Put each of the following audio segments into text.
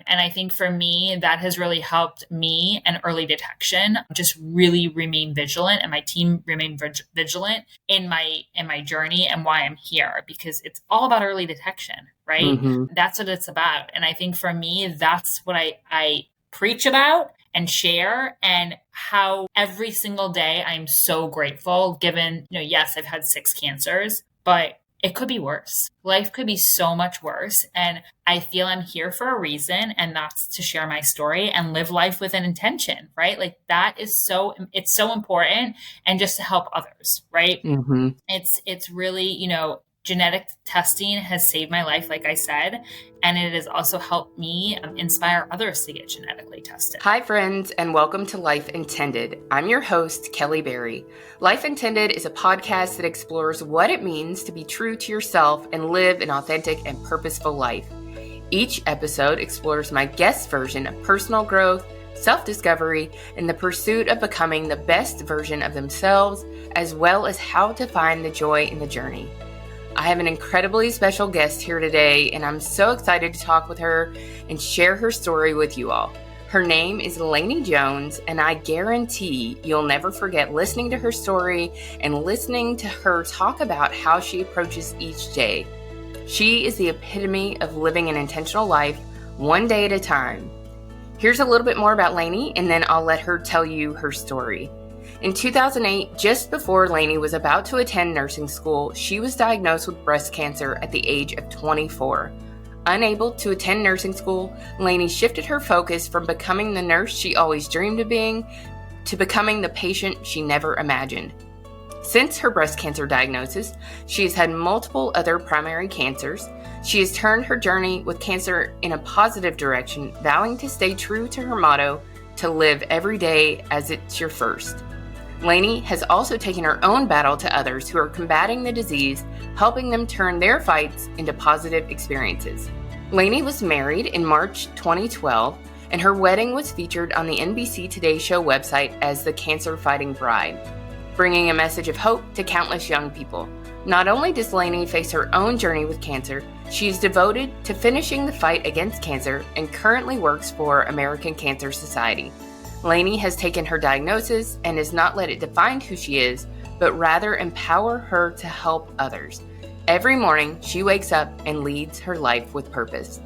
And I think for me, that has really helped me and early detection just really remain vigilant, and my team remain vigilant in my journey and why I'm here, because it's all about early detection, right? Mm-hmm. That's what it's about. And I think for me, that's what I preach about and share, and how every single day I'm so grateful, given, yes, I've had 6 cancers, but it could be worse. Life could be so much worse. And I feel I'm here for a reason, and that's to share my story and live life with an intention, right? Like that is it's so important, and just to help others, right? Mm-hmm. It's really, genetic testing has saved my life, like I said, and it has also helped me inspire others to get genetically tested. Hi, friends, and welcome to Life Intended. I'm your host, Kelly Berry. Life Intended is a podcast that explores what it means to be true to yourself and live an authentic and purposeful life. Each episode explores my guest version of personal growth, self-discovery, and the pursuit of becoming the best version of themselves, as well as how to find the joy in the journey. I have an incredibly special guest here today, and I'm so excited to talk with her and share her story with you all. Her name is Lainie Jones, and I guarantee you'll never forget listening to her story and listening to her talk about how she approaches each day. She is the epitome of living an intentional life, one day at a time. Here's a little bit more about Lainie, and then I'll let her tell you her story. In 2008, just before Lainie was about to attend nursing school, she was diagnosed with breast cancer at the age of 24. Unable to attend nursing school, Lainie shifted her focus from becoming the nurse she always dreamed of being to becoming the patient she never imagined. Since her breast cancer diagnosis, she has had multiple other primary cancers. She has turned her journey with cancer in a positive direction, vowing to stay true to her motto, to live every day as it's your first. Lainie has also taken her own battle to others who are combating the disease, helping them turn their fights into positive experiences. Lainie was married in March 2012, and her wedding was featured on the NBC Today Show website as the cancer-fighting bride, bringing a message of hope to countless young people. Not only does Lainie face her own journey with cancer, she is devoted to finishing the fight against cancer and currently works for American Cancer Society. Lainie has taken her diagnosis and has not let it define who she is, but rather empower her to help others. Every morning, she wakes up and leads her life with purpose.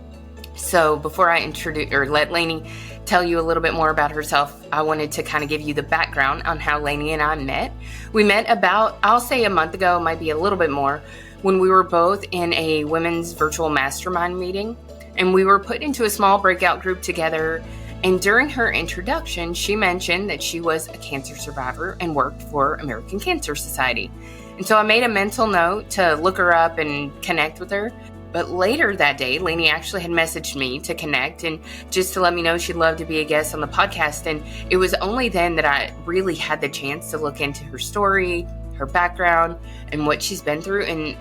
So before I let Lainie tell you a little bit more about herself, I wanted to kind of give you the background on how Lainie and I met. We met about, I'll say a month ago, might be a little bit more, when we were both in a women's virtual mastermind meeting, and we were put into a small breakout group together. And during her introduction, she mentioned that she was a cancer survivor and worked for American Cancer Society. And so I made a mental note to look her up and connect with her. But later that day, Lainie actually had messaged me to connect and just to let me know she'd love to be a guest on the podcast. And it was only then that I really had the chance to look into her story, her background, and what she's been through. And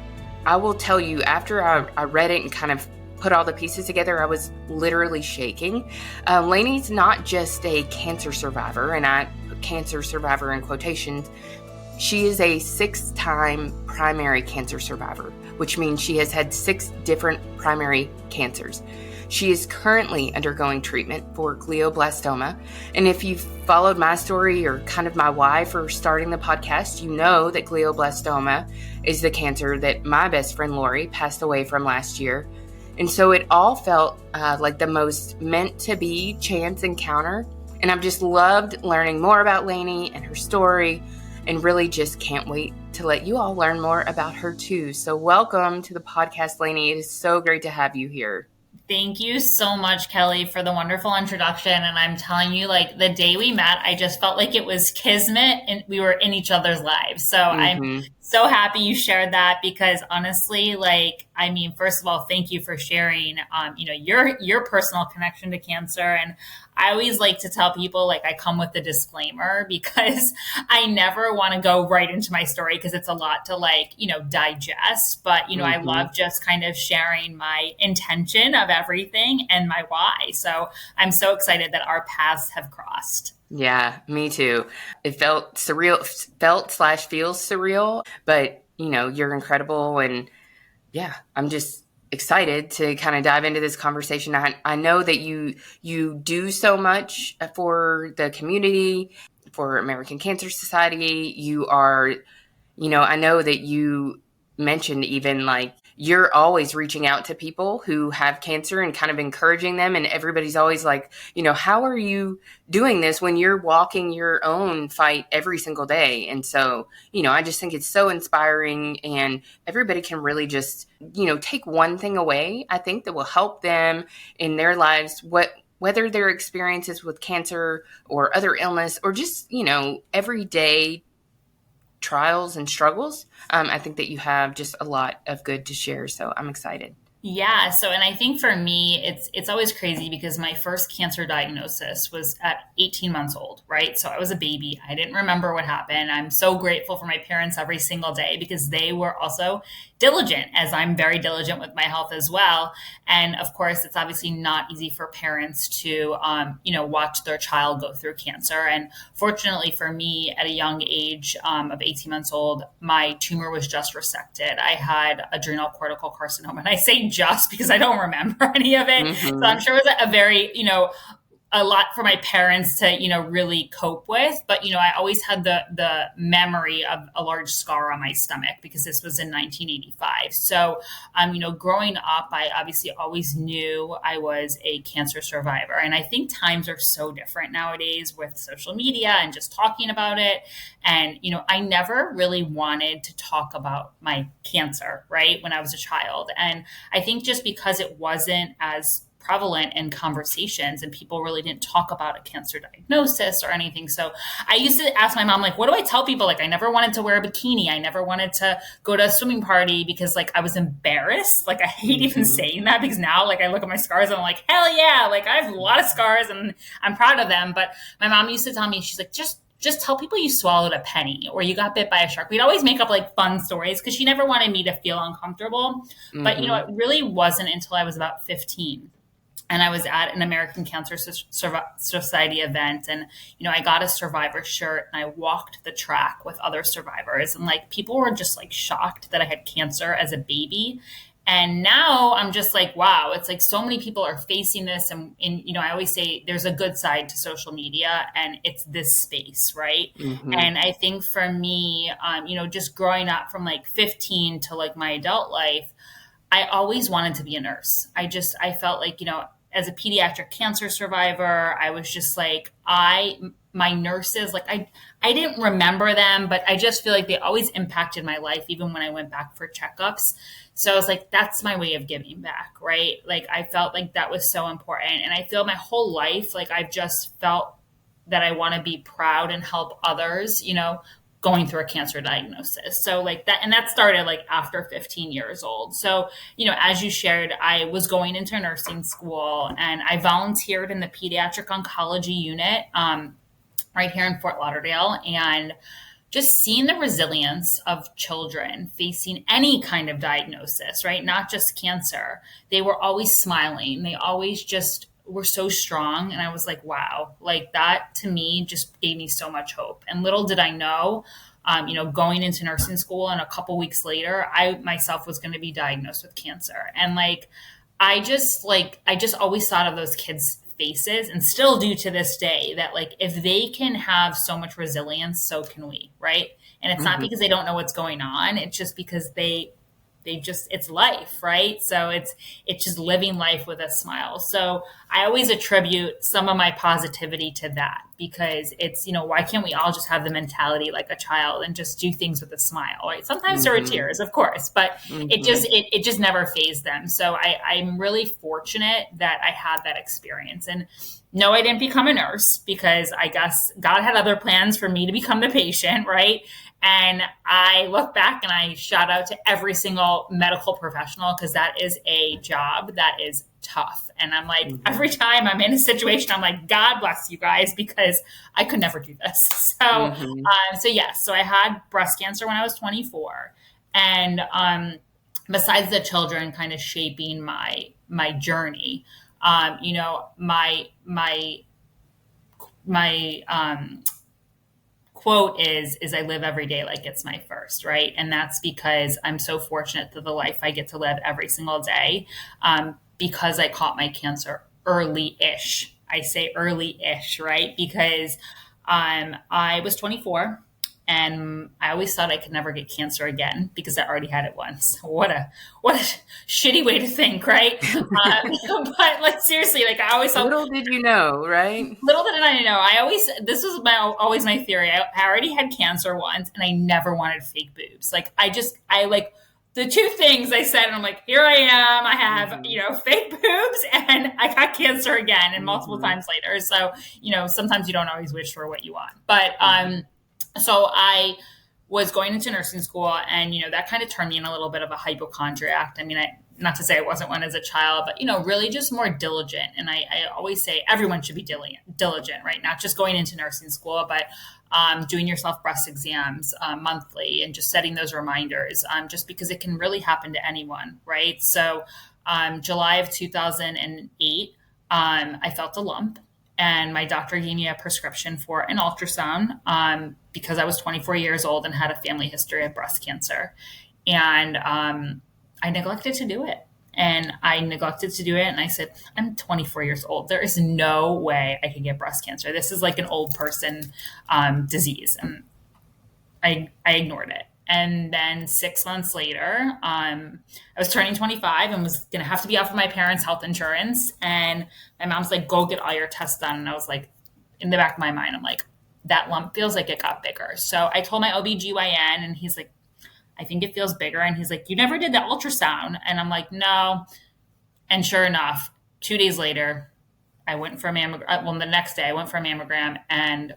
I will tell you, after I read it and kind of put all the pieces together, I was literally shaking. Lainie's not just a cancer survivor, and I put cancer survivor in quotations. She is a 6-time primary cancer survivor, which means she has had 6 different primary cancers. She is currently undergoing treatment for glioblastoma. And if you've followed my story or kind of my why for starting the podcast, you know that glioblastoma is the cancer that my best friend Lori passed away from last year. And so it all felt like the most meant to be chance encounter. And I've just loved learning more about Lainie and her story, and really just can't wait to let you all learn more about her too. So welcome to the podcast, Lainie. It is so great to have you here. Thank you so much, Kelly, for the wonderful introduction. And I'm telling you, like the day we met, I just felt like it was kismet and we were in each other's lives. So I'm so happy you shared that, because honestly, first of all, thank you for sharing, your personal connection to cancer. And I always like to tell people, I come with a disclaimer, because I never want to go right into my story, because it's a lot to digest. But, I love just kind of sharing my intention of everything and my why. So I'm so excited that our paths have crossed. Yeah, me too. It felt surreal, feels surreal, but you're incredible. And yeah, I'm just excited to kind of dive into this conversation. I know that you do so much for the community, for American Cancer Society. You are, I know that you mentioned even like you're always reaching out to people who have cancer and kind of encouraging them. And everybody's always like, how are you doing this when you're walking your own fight every single day? And so, I just think it's so inspiring, and everybody can really just, take one thing away, I think, that will help them in their lives, whether their experiences with cancer or other illness or just, everyday trials and struggles. I think that you have just a lot of good to share. So I'm excited. Yeah. So, and I think for me, it's always crazy because my first cancer diagnosis was at 18 months old, right? So I was a baby. I didn't remember what happened. I'm so grateful for my parents every single day because they were also diligent, as I'm very diligent with my health as well. And of course, it's obviously not easy for parents to, watch their child go through cancer. And fortunately for me, at a young age of 18 months old, my tumor was just resected. I had adrenal cortical carcinoma, and I say just because I don't remember any of it. Mm-hmm. So I'm sure it was a very, a lot for my parents to, really cope with. But, I always had the memory of a large scar on my stomach because this was in 1985. So, growing up, I obviously always knew I was a cancer survivor. And I think times are so different nowadays with social media and just talking about it. And, I never really wanted to talk about my cancer, right, when I was a child. And I think just because it wasn't as prevalent in conversations and people really didn't talk about a cancer diagnosis or anything. So I used to ask my mom, like, what do I tell people? Like, I never wanted to wear a bikini. I never wanted to go to a swimming party because like I was embarrassed. Like I hate even saying that because now like I look at my scars and I'm like, hell yeah, like I have a lot of scars and I'm proud of them. But my mom used to tell me, she's like, just tell people you swallowed a penny or you got bit by a shark. We'd always make up like fun stories because she never wanted me to feel uncomfortable. Mm-hmm. But, it really wasn't until I was about 15. And I was at an American Cancer Society event and, I got a survivor shirt and I walked the track with other survivors and like people were just like shocked that I had cancer as a baby. And now I'm just like, wow, it's like so many people are facing this. And I always say there's a good side to social media and it's this space, right? Mm-hmm. And I think for me, just growing up from like 15 to like my adult life, I always wanted to be a nurse. I felt like, as a pediatric cancer survivor, I was just like, my nurses, like I didn't remember them, but I just feel like they always impacted my life, even when I went back for checkups. So I was like, that's my way of giving back, right? Like I felt like that was so important. And I feel my whole life, like I've just felt that I want to be proud and help others, going through a cancer diagnosis. So like that, and that started like after 15 years old. So, as you shared, I was going into nursing school and I volunteered in the pediatric oncology unit right here in Fort Lauderdale. And just seeing the resilience of children facing any kind of diagnosis, right? Not just cancer. They were always smiling. They always just were so strong. And I was like, wow, like that to me just gave me so much hope. And little did I know, going into nursing school and a couple weeks later, I myself was going to be diagnosed with cancer. And like, I just always thought of those kids' faces and still do to this day that like, if they can have so much resilience, so can we, right? And it's not because they don't know what's going on. It's just because it's life, right? So it's just living life with a smile. So I always attribute some of my positivity to that because it's, why can't we all just have the mentality like a child and just do things with a smile, right? Sometimes there are tears, of course, but it just never fazed them. So I'm really fortunate that I had that experience. And no, I didn't become a nurse because I guess God had other plans for me to become the patient, right? And I look back and I shout out to every single medical professional because that is a job that is tough. And I'm like, every time I'm in a situation, I'm like, God bless you guys because I could never do this. So, so I had breast cancer when I was 24. And besides the children kind of shaping my journey, my quote is I live every day like it's my first, right? And that's because I'm so fortunate that the life I get to live every single day, because I caught my cancer early-ish. I say early-ish, right? Because I was 24 and I always thought I could never get cancer again because I already had it once. What a shitty way to think, right? But like seriously, like I always thought. Little did you know, right? Little did I know. This was always my theory. I already had cancer once, and I never wanted fake boobs. Like I like the two things I said, and I'm like, here I am. I have fake boobs, and I got cancer again, and multiple times later. So sometimes you don't always wish for what you want, but so I was going into nursing school, and that kind of turned me in a little bit of a hypochondriac. I mean, not to say I wasn't one as a child, but really just more diligent. And I always say everyone should be diligent, right? Not just going into nursing school, but doing your self breast exams monthly and just setting those reminders, just because it can really happen to anyone, right? So July of 2008, I felt a lump. And my doctor gave me a prescription for an ultrasound because I was 24 years old and had a family history of breast cancer. And I neglected to do it. And I said, I'm 24 years old. There is no way I can get breast cancer. This is like an old person disease. And I ignored it. And then 6 months later, I was turning 25 and was going to have to be off of my parents' health insurance. And my mom's like, go get all your tests done. And I was like, in the back of my mind, I'm like, that lump feels like it got bigger. So I told my OBGYN, and he's like, I think it feels bigger. And he's like, you never did the ultrasound. And I'm like, no. And sure enough, 2 days later, I went for a mammogram. Well, the next day I went for a mammogram, and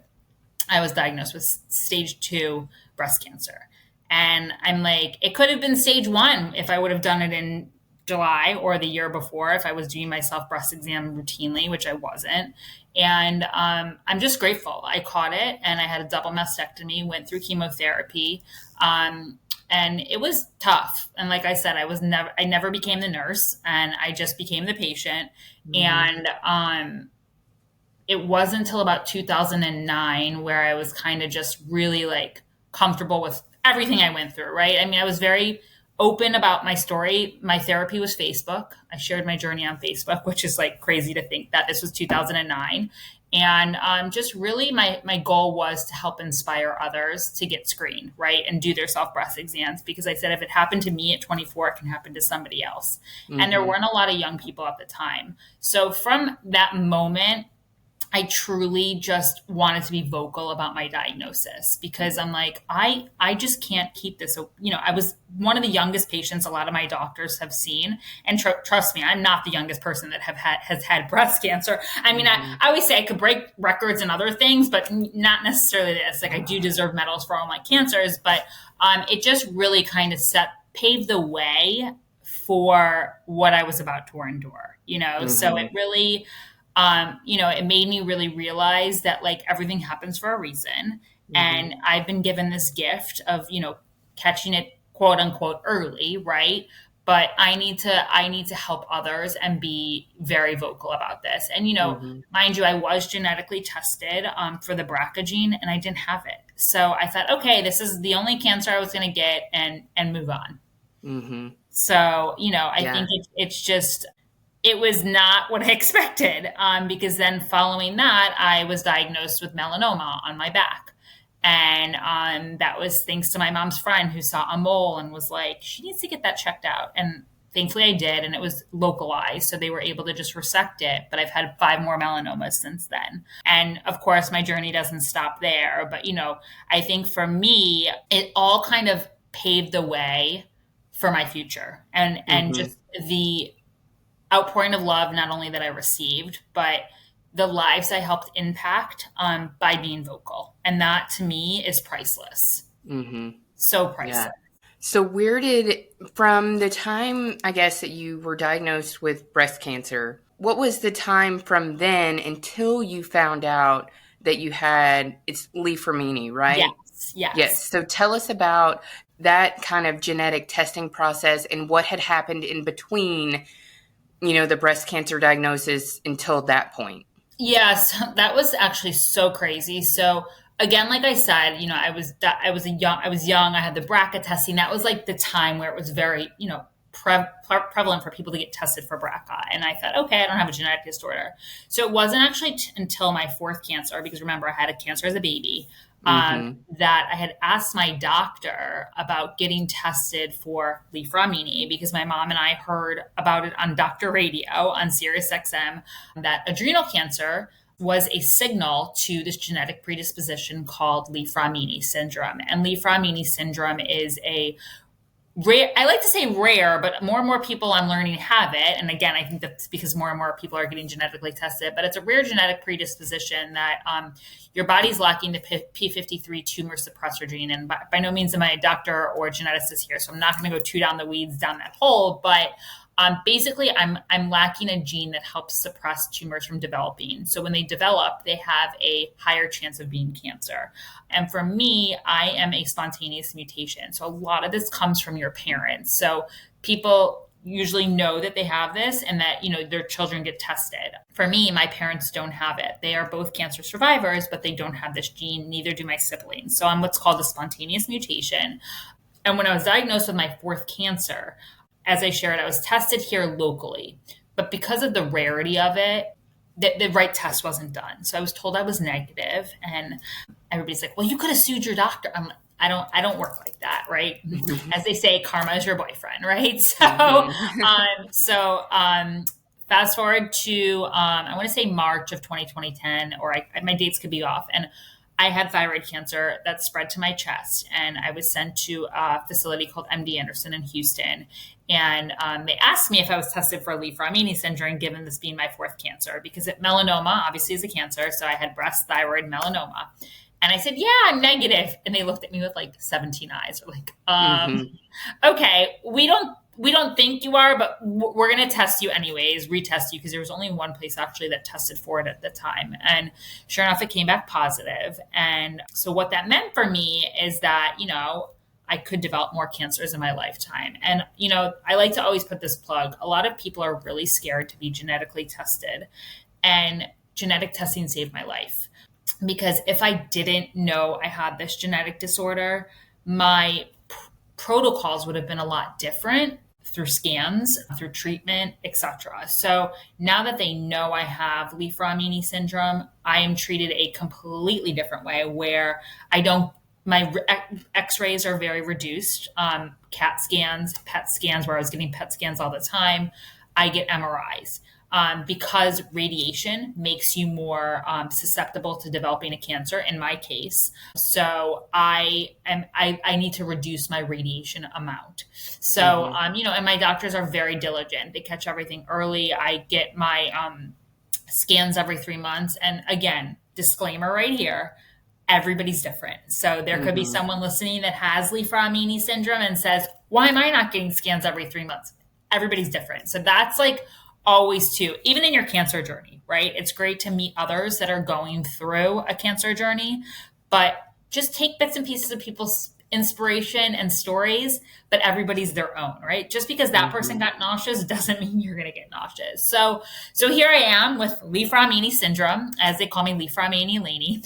I was diagnosed with stage 2 breast cancer. And I'm like, it could have been stage 1 if I would have done it in July or the year before, if I was doing my self breast exam routinely, which I wasn't. And I'm just grateful I caught it, and I had a double mastectomy, went through chemotherapy. And it was tough. And like I said, I never became the nurse, and I just became the patient. And it wasn't until about 2009 where I was kind of just really like comfortable with everything I went through, right? I mean, I was very open about my story. My therapy was Facebook. I shared my journey on Facebook, which is like crazy to think that this was 2009. And just really my goal was to help inspire others to get screened, right? And do their self-breast exams, because I said, if it happened to me at 24, it can happen to somebody else. And there weren't a lot of young people at the time. So from that moment, I truly just wanted to be vocal about my diagnosis, because I'm like, I just can't keep this. I was one of the youngest patients a lot of my doctors have seen. And trust me, I'm not the youngest person that has had breast cancer. I mean, I always say I could break records and other things, but not necessarily this. Like, I do deserve medals for all my cancers, but it just really kind of paved the way for what I was about to endure, So it really... it made me really realize that like everything happens for a reason. And I've been given this gift of, catching it quote unquote early. Right. But I need to help others and be very vocal about this. And, mind you, I was genetically tested for the BRCA gene, and I didn't have it. So I thought, okay, this is the only cancer I was going to get, and move on. So, I think it's just... It was not what I expected, because then following that, I was diagnosed with melanoma on my back. And that was thanks to my mom's friend who saw a mole and was like, she needs to get that checked out. And thankfully I did, and it was localized. So they were able to just resect it. But I've had 5 more melanomas since then. And of course, my journey doesn't stop there. But, I think for me, it all kind of paved the way for my future. And just the outpouring of love, not only that I received, but the lives I helped impact by being vocal. And that to me is priceless. So priceless. Yeah. So from the time, I guess, that you were diagnosed with breast cancer, what was the time from then until you found out that you had, it's Li-Fraumeni, right? Yes. So tell us about that kind of genetic testing process and what had happened in between the breast cancer diagnosis until that point. Yes, that was actually so crazy. So again, like I said, I was young. I had the BRCA testing. That was like the time where it was very, prevalent for people to get tested for BRCA. And I thought, okay, I don't have a genetic disorder. So it wasn't actually until my fourth cancer, because remember, I had a cancer as a baby, that I had asked my doctor about getting tested for leaframini, because my mom and I heard about it on Dr. Radio on Sirius XM, that adrenal cancer was a signal to this genetic predisposition called leaframini syndrome. And leaframini syndrome is a rare, I like to say rare, but more and more people I'm learning have it. And again, I think that's because more and more people are getting genetically tested, but it's a rare genetic predisposition that your body's lacking the P53 tumor suppressor gene. And by no means am I a doctor or a geneticist here, so I'm not going to go too down the weeds down that hole, but basically, I'm lacking a gene that helps suppress tumors from developing. So when they develop, they have a higher chance of being cancer. And for me, I am a spontaneous mutation. So a lot of this comes from your parents. So people usually know that they have this and that, their children get tested. For me, my parents don't have it. They are both cancer survivors, but they don't have this gene. Neither do my siblings. So I'm what's called a spontaneous mutation. And when I was diagnosed with my fourth cancer, as I shared, I was tested here locally, but because of the rarity of it, the right test wasn't done. So I was told I was negative, and everybody's like, well, you could have sued your doctor. I don't work like that. Right. As they say, karma is your boyfriend. Right. So, fast forward to, I want to say March of 2010, or my dates could be off. And I had thyroid cancer that spread to my chest, and I was sent to a facility called MD Anderson in Houston. And they asked me if I was tested for leaframini syndrome, given this being my fourth cancer, because melanoma obviously is a cancer. So I had breast, thyroid, melanoma. And I said, yeah, I'm negative. And they looked at me with like 17 eyes. We're like, okay, we don't think you are, but we're going to test you anyways, retest you, because there was only one place actually that tested for it at the time. And sure enough, it came back positive. And so what that meant for me is that, I could develop more cancers in my lifetime. And, I like to always put this plug. A lot of people are really scared to be genetically tested, and genetic testing saved my life. Because if I didn't know I had this genetic disorder, my protocols would have been a lot different through scans, through treatment, etc. So now that they know I have leaframini syndrome, I am treated a completely different way, where my x-rays are very reduced. CAT scans, PET scans, where I was getting PET scans all the time. I get MRIs. Because radiation makes you more susceptible to developing a cancer, in my case. So I need to reduce my radiation amount. So, and my doctors are very diligent. They catch everything early. I get my scans every 3 months. And again, disclaimer right here, everybody's different. So there could be someone listening that has leaframini syndrome and says, why am I not getting scans every 3 months? Everybody's different. So that's like always too, even in your cancer journey, right? It's great to meet others that are going through a cancer journey, but just take bits and pieces of people's inspiration and stories, but everybody's their own, right? Just because that person got nauseous doesn't mean you're going to get nauseous. So here I am with leaframini syndrome, as they call me, leaframini Lainie.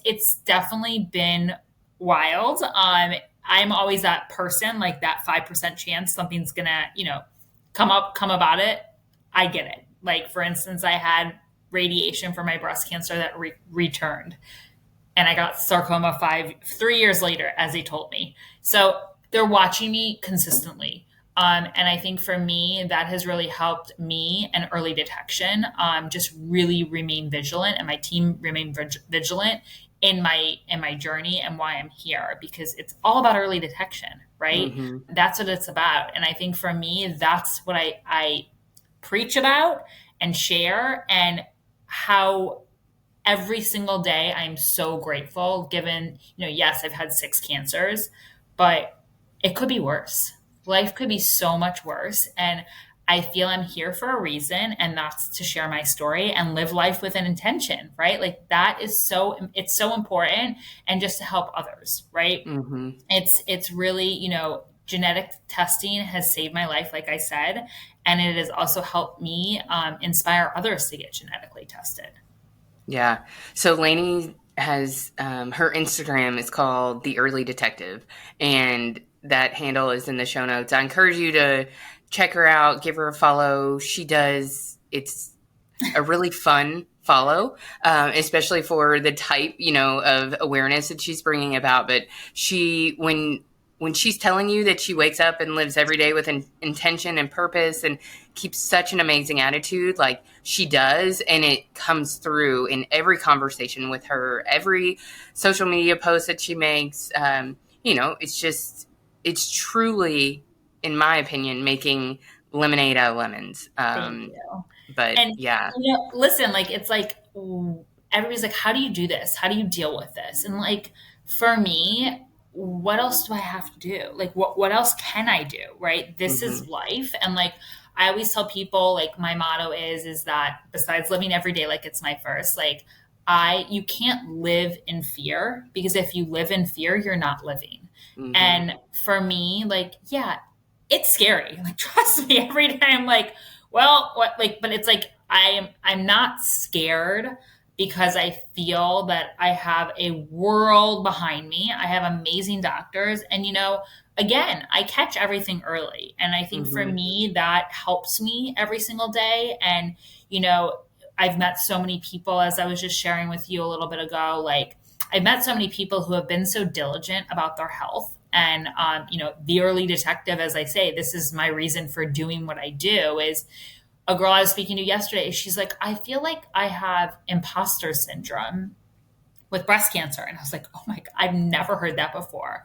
It's definitely been wild. I'm always that person, like that 5% chance something's gonna, come about it. I get it. Like, for instance, I had radiation for my breast cancer that returned, and I got sarcoma 3 years later, as they told me. So they're watching me consistently. And I think for me, that has really helped me and early detection, just really remain vigilant, and my team remain vigilant in my journey and why I'm here, because it's all about early detection, right? That's what it's about. And I think for me, that's what I preach about and share, and how every single day I'm so grateful, given, yes, I've had 6 cancers, but it could be worse. Life could be so much worse. And I feel I'm here for a reason, and that's to share my story and live life with an intention, right? Like that is it's so important, and just to help others, right? It's really, genetic testing has saved my life, like I said, and it has also helped me inspire others to get genetically tested. Yeah. So Lainie has her Instagram is called The Early Detective, and that handle is in the show notes. I encourage you to check her out, give her a follow. It's a really fun follow, especially for the type, of awareness that she's bringing about. But when she's telling you that she wakes up and lives every day with an intention and purpose and keeps such an amazing attitude, like she does, and it comes through in every conversation with her, every social media post that she makes. It's truly, in my opinion, making lemonade out of lemons. Thank you. But And yeah. listen, like it's like everybody's like, how do you do this? How do you deal with this? And like for me, what else do I have to do? Like what else can I do? Right? This Mm-hmm. is life. And like I always tell people, like my motto is that besides living every day like it's my first, like you can't live in fear, because if you live in fear, you're not living. Mm-hmm. And for me, like, yeah, it's scary. Like, trust me, every day I'm like, well, what, like, but it's like, I'm not scared because I feel that I have a world behind me. I have amazing doctors. And, again, I catch everything early. And I think for Mm-hmm. me, that helps me every single day. And, you know, I've met so many people, as I was just sharing with you a little bit ago, like, I've met so many people who have been so diligent about their health. And, the early detective, as I say, this is my reason for doing what I do, is a girl I was speaking to yesterday. She's like, I feel like I have imposter syndrome with breast cancer. And I was like, oh my God, I've never heard that before.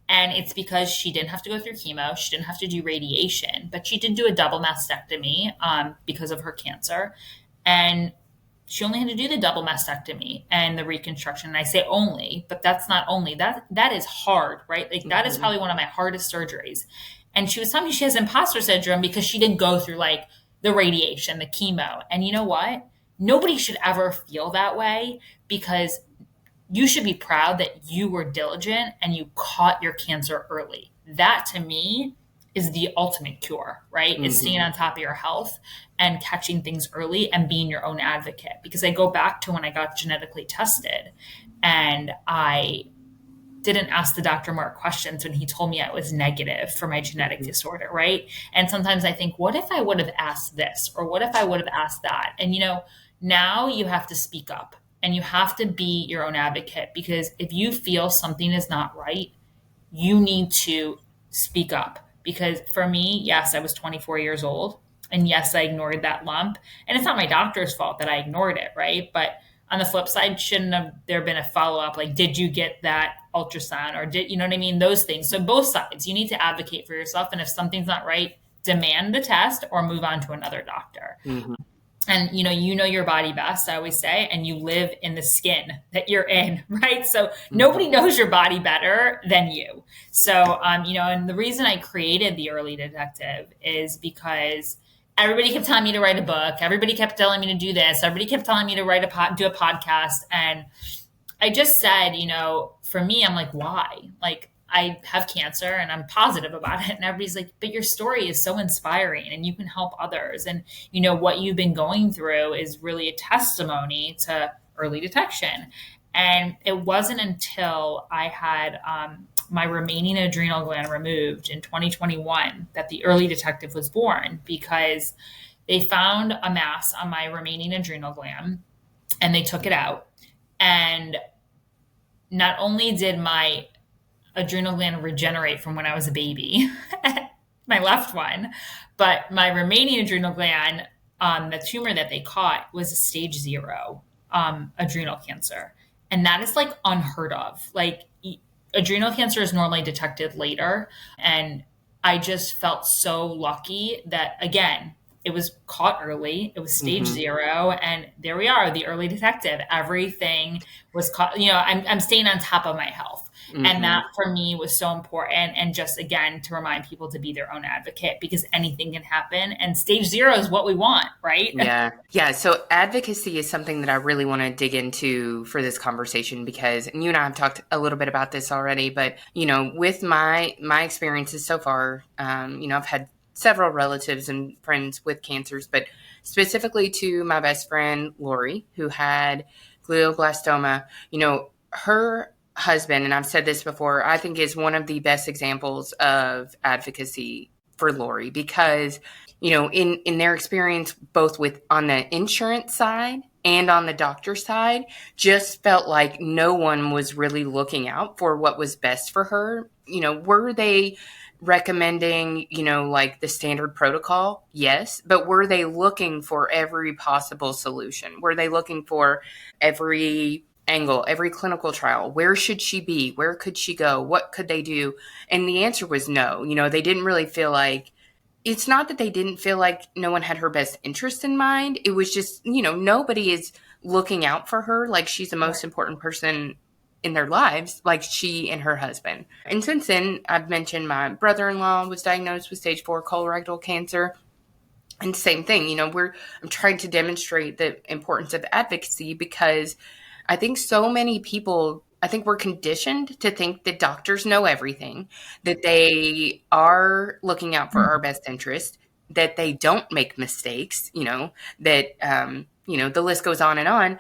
And it's because she didn't have to go through chemo. She didn't have to do radiation, but she did do a double mastectomy because of her cancer. And she only had to do the double mastectomy and the reconstruction. And I say only, but that's not only. That is hard, right? Like that is Mm-hmm. probably one of my hardest surgeries. And she was telling me she has imposter syndrome because she didn't go through like the radiation, the chemo. And you know what? Nobody should ever feel that way, because you should be proud that you were diligent and you caught your cancer early. That to me is the ultimate cure, right? Is staying Mm-hmm. on top of your health and catching things early and being your own advocate. Because I go back to when I got genetically tested and I didn't ask the doctor more questions when he told me I was negative for my genetic Mm-hmm. disorder, right? And sometimes I think, what if I would have asked this, or what if I would have asked that? And now you have to speak up and you have to be your own advocate, because if you feel something is not right, you need to speak up. Because for me, yes, I was 24 years old. And yes, I ignored that lump. And it's not my doctor's fault that I ignored it, right? But on the flip side, shouldn't have there been a follow up? Like, did you get that ultrasound? Or you know what I mean? Those things. So both sides, you need to advocate for yourself. And if something's not right, demand the test or move on to another doctor. Mm-hmm. And you know your body best, I always say, and you live in the skin that you're in, right? So nobody knows your body better than you. So and the reason I created the early detective is because everybody kept telling me to write a book, everybody kept telling me to do this, everybody kept telling me to do a podcast. And I just said, for me, I'm like, why? Like, I have cancer and I'm positive about it. And everybody's like, but your story is so inspiring and you can help others. And, what you've been going through is really a testimony to early detection. And it wasn't until I had my remaining adrenal gland removed in 2021 that the early detective was born, because they found a mass on my remaining adrenal gland and they took it out. And not only did my adrenal gland regenerate from when I was a baby, my left one, but my remaining adrenal gland, the tumor that they caught was a stage 0 adrenal cancer. And that is like unheard of. Like adrenal cancer is normally detected later. And I just felt so lucky that, again, it was caught early. It was stage Mm-hmm. 0. And there we are, the early detective. Everything was caught. I'm staying on top of my health. And Mm-hmm. that for me was so important. And just again, to remind people to be their own advocate, because anything can happen. And stage 0 is what we want, right? Yeah. Yeah. So advocacy is something that I really want to dig into for this conversation, because and you and I have talked a little bit about this already, but with my experiences so far, I've had several relatives and friends with cancers, but specifically to my best friend, Lori, who had glioblastoma. Her husband, and I've said this before, I think is one of the best examples of advocacy for Lori because, in their experience, both with on the insurance side and on the doctor side, just felt like no one was really looking out for what was best for her. Were they recommending, like the standard protocol? Yes. But were they looking for every possible solution? Were they looking for every angle, every clinical trial? Where should she be? Where could she go? What could they do? And the answer was no. They didn't really feel like, it's not that they didn't feel like no one had her best interest in mind. It was just, nobody is looking out for her like she's the most important person in their lives, like she and her husband. And since then, I've mentioned my brother-in-law was diagnosed with stage 4 colorectal cancer. And same thing, I'm trying to demonstrate the importance of advocacy because I think so many people, I think we're conditioned to think that doctors know everything, that they are looking out for our best interest, that they don't make mistakes, that, the list goes on and on.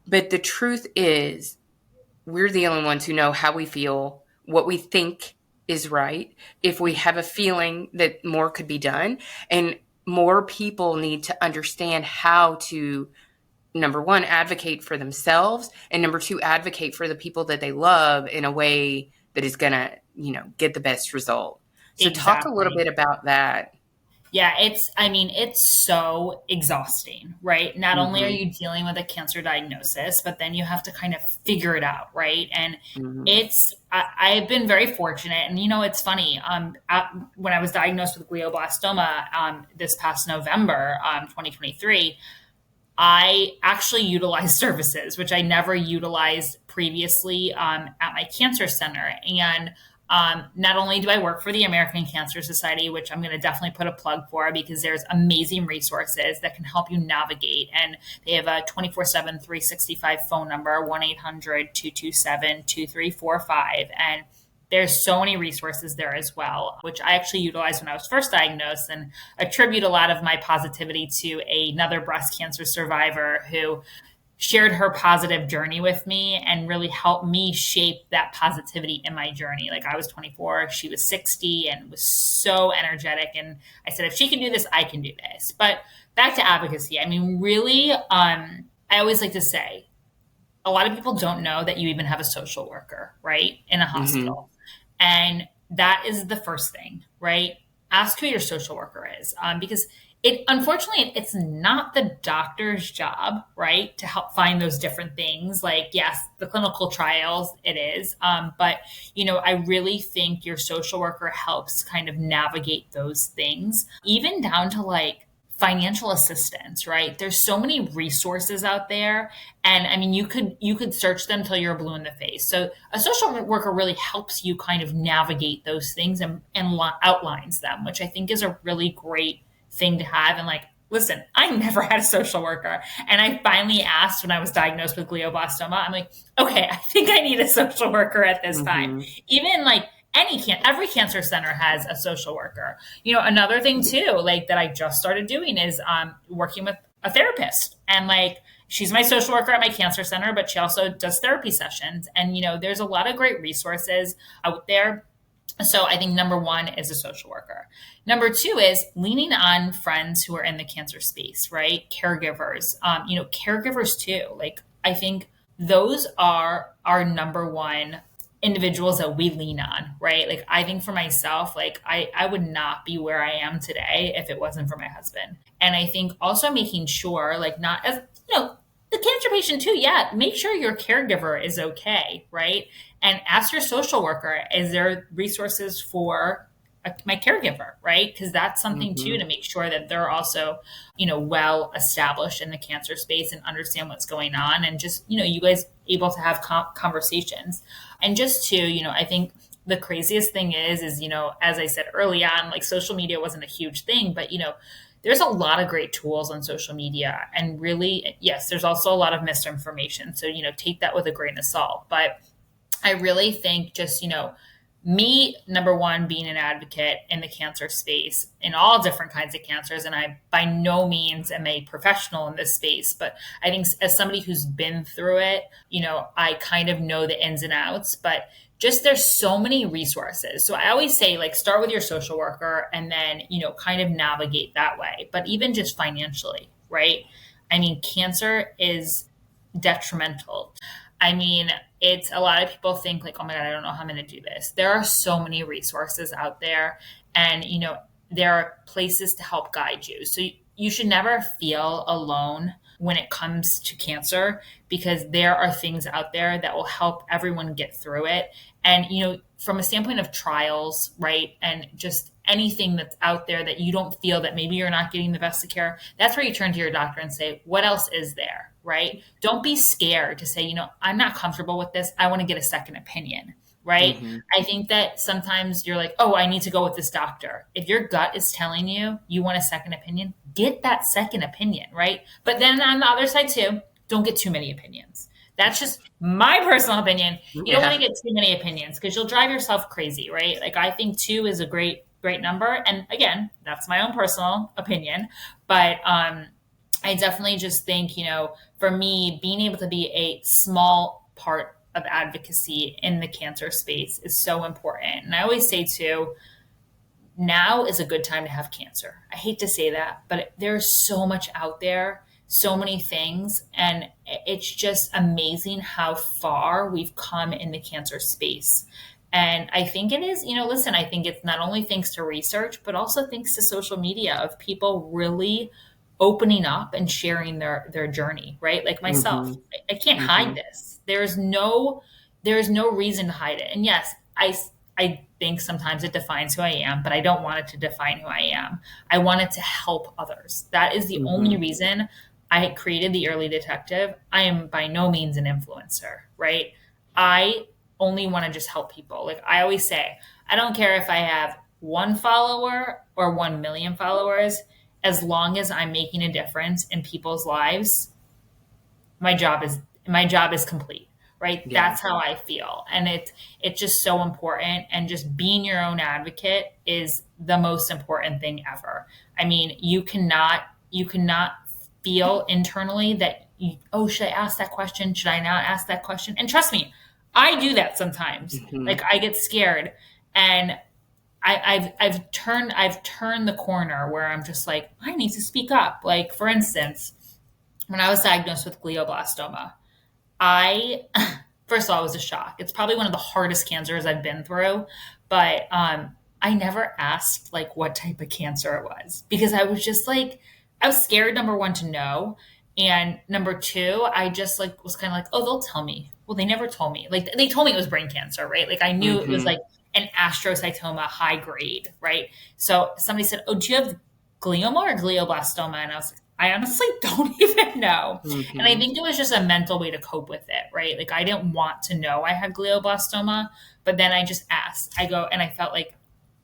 But the truth is, we're the only ones who know how we feel, what we think is right, if we have a feeling that more could be done. And more people need to understand how to, number one, advocate for themselves, and number two, advocate for the people that they love in a way that is going to, get the best result. So Talk a little bit about that. Yeah, it's so exhausting, right? Not only are you dealing with a cancer diagnosis, but then you have to kind of figure it out, right? And I've been very fortunate. And, it's funny. When I was diagnosed with glioblastoma this past November, 2023, I actually utilized services, which I never utilized previously at my cancer center. And not only do I work for the American Cancer Society, which I'm going to definitely put a plug for because there's amazing resources that can help you navigate. And they have a 24/7, 365 phone number, 1-800-227-2345. And there's so many resources there as well, which I actually utilized when I was first diagnosed and attribute a lot of my positivity to another breast cancer survivor who shared her positive journey with me and really helped me shape that positivity in my journey. Like I was 24, she was 60 and was so energetic. And I said, if she can do this, I can do this. But back to advocacy. I mean, really, I always like to say, a lot of people don't know that you even have a social worker, right? In a hospital. And that is the first thing, right? Ask who your social worker is, because unfortunately, it's not the doctor's job, right, to help find those different things. Like, yes, the clinical trials, it is. But, I really think your social worker helps kind of navigate those things, even down to like financial assistance, right? There's so many resources out there. And I mean, you could search them till you're blue in the face. So a social worker really helps you kind of navigate those things and outlines them, which I think is a really great thing to have. And like, listen, I never had a social worker. And I finally asked when I was diagnosed with glioblastoma, I'm like, okay, I think I need a social worker at this time. Even like every cancer center has a social worker. Another thing too, like that I just started doing is working with a therapist. And like, she's my social worker at my cancer center, but she also does therapy sessions. And, there's a lot of great resources out there. So I think number one is a social worker. Number two is leaning on friends who are in the cancer space, right? Caregivers, caregivers too. Like, I think those are our number one individuals that we lean on, right? Like, I think for myself, like I would not be where I am today if it wasn't for my husband. And I think also making sure, like, not as, the cancer patient too, yeah, make sure your caregiver is okay, right? And ask your social worker, is there resources for my caregiver, right? Because that's something too, to make sure that they're also, well established in the cancer space and understand what's going on. And just, you guys able to have conversations. And just to, I think the craziest thing is, as I said early on, like social media wasn't a huge thing, but, there's a lot of great tools on social media. And really, yes, there's also a lot of misinformation. So, take that with a grain of salt. But I really think just, me, number one, being an advocate in the cancer space in all different kinds of cancers, and I by no means am a professional in this space, but I think as somebody who's been through it, I kind of know the ins and outs, but just there's so many resources. So I always say, like, start with your social worker and then, kind of navigate that way. But even just financially, right? I mean, cancer is detrimental. I mean, it's a lot of people think like, oh my God, I don't know how I'm going to do this. There are so many resources out there, and, there are places to help guide you. So you should never feel alone when it comes to cancer, because there are things out there that will help everyone get through it. And, from a standpoint of trials, right? And just anything that's out there that you don't feel that maybe you're not getting the best of care, that's where you turn to your doctor and say, what else is there, right? Don't be scared to say, I'm not comfortable with this. I want to get a second opinion, right? Mm-hmm. I think that sometimes you're like, oh, I need to go with this doctor. If your gut is telling you you want a second opinion, get that second opinion, right? But then on the other side too, don't get too many opinions. That's just my personal opinion. You don't want to get too many opinions because you'll drive yourself crazy, right? Like, I think 2 is a great number. And again, that's my own personal opinion. But I definitely just think, for me, being able to be a small part of advocacy in the cancer space is so important. And I always say too, now is a good time to have cancer. I hate to say that, but there's so much out there, so many things. And it's just amazing how far we've come in the cancer space. And I think it is, listen, I think it's not only thanks to research, but also thanks to social media of people really opening up and sharing their journey, right? Like myself, mm-hmm. I can't hide this. There's no reason to hide it. And yes, I think sometimes it defines who I am, but I don't want it to define who I am. I want it to help others. That is the mm-hmm. only reason I created the Early Detective. I am by no means an influencer, right? I only want to just help people. Like I always say, I don't care if I have 1 follower or 1 million followers, as long as I'm making a difference in people's lives, my job is complete, right? Yeah. That's how I feel. And it's just so important. And just being your own advocate is the most important thing ever. I mean, you cannot feel internally that should I ask that question? Should I not ask that question? And trust me, I do that sometimes. Mm-hmm. Like I get scared, and I've turned the corner where I'm just like, I need to speak up. Like, for instance, when I was diagnosed with glioblastoma, first of all, it was a shock. It's probably one of the hardest cancers I've been through, but I never asked like what type of cancer it was, because I was just like, I was scared, number one, to know. And number 2, I just like was kind of like, oh, they'll tell me. Well, they never told me. Like they told me it was brain cancer, right? Like I knew mm-hmm. it was like an astrocytoma, high grade, right? So somebody said, oh, do you have glioma or glioblastoma? And I was like, I honestly don't even know. Mm-hmm. And I think it was just a mental way to cope with it, right? Like I didn't want to know I had glioblastoma, but then I just asked. I go, and I felt like